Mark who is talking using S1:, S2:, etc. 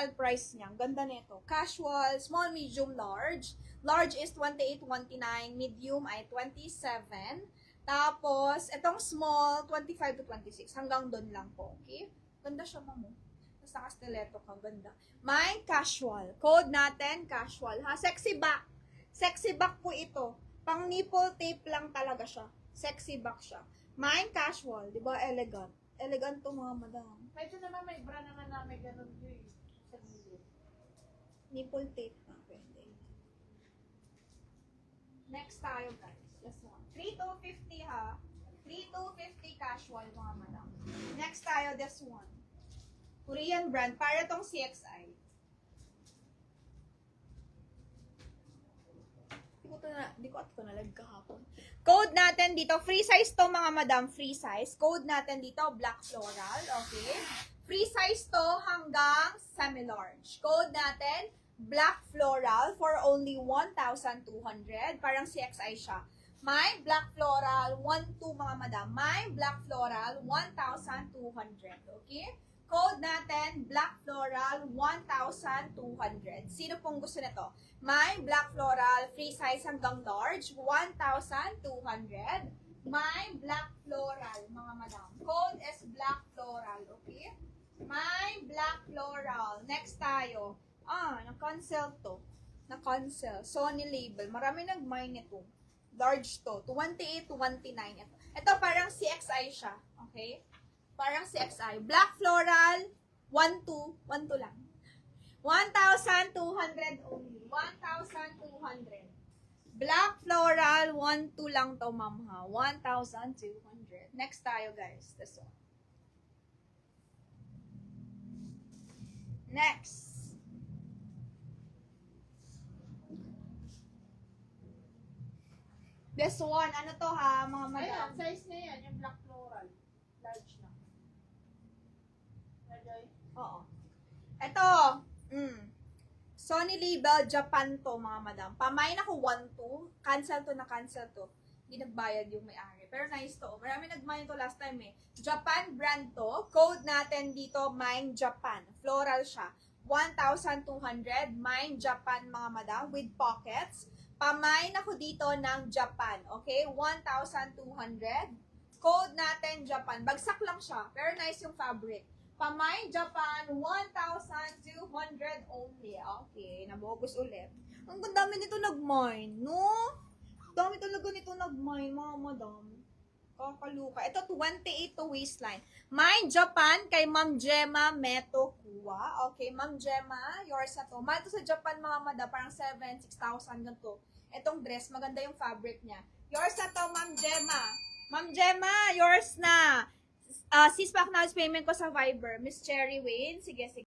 S1: retail price niya. Ganda nito. Casual, small, medium, large. Large is 28, 29. Medium ay 27. Tapos, itong small, 25 to 26. Hanggang doon lang po. Okay? Ganda siya, mamo. Tapos naka-stiletto ka. Ganda. May casual. Code natin, casual. Ha? Sexy back. Sexy back po ito. Pang nipple tape lang talaga siya. Sexy back siya. May casual. Diba? Elegant. Elegant to mga madam.
S2: Medyo naman may bra naman na may ganun yun. Sa gilid.
S1: Nipple tape na. Pwede. Next tayo guys. This one. 3,250 ha. 3,250 casual mga madam. Next tayo, this one. Korean brand. Para tong CXI. Di ko at ko nalag kahapon. Code natin dito, free size to mga madam, free size. Code natin dito, black floral, okay? Free size to hanggang semi-large. Code natin, black floral for only 1,200. Parang CXI siya. May black floral, 1,200 mga madam. May black floral, 1,200, okay? Code natin, black floral, 1,200. Sino pong gusto nito? May black floral, free size hanggang large, 1,200. May black floral, mga madam. Code is black floral, okay? May black floral. Next tayo. Na-cancel to. Na-cancel. Sony label. Marami nag-mine ito. Large to. 28 to 29. Ito parang CXI siya, okay? Parang CXI. Black floral, 1,200 lang. 1,200 only. 1,200. Black floral, 1,200 lang to, ma'am ha. 1,200. Next tayo, guys. This one. Next. This one, ano to ha, mga madam?
S2: Ayan, size na yan, yung black floral. Large na. Lagay.
S1: Oo. Ito, Sony label, Japan to, mga madam. Pamain ako 1,200. Cancel to na cancel to. Hindi nagbayad yung may-ari. Pero nice to. Marami nagmain to last time eh. Japan brand to. Code natin dito, Mine Japan. Floral siya. 1,200. Mine Japan, mga madam, with pockets. Pamain ako dito ng Japan. Okay? 1,200. Code natin, Japan. Bagsak lang siya. Pero nice yung fabric. Pamay Japan, 1,200 only. Okay, nabogus ulit. Ang dami nito nag-mine, no? Dami talaga nito nag-mine, mga madam. Kakaluka. Ito, 28 to waistline. Mine Japan kay Ma'am Gemma Meto Kuwa. Okay, Ma'am Gemma, yours na to. Mahal to sa Japan, mga madam. Parang 7,000, 6,000 ganito. Itong dress, maganda yung fabric niya. Yours na to, Ma'am Gemma. Ma'am Gemma, yours na. Sis, pa-acknowledge payment ko sa Viber. Miss Cherry Wayne. Sige, sige.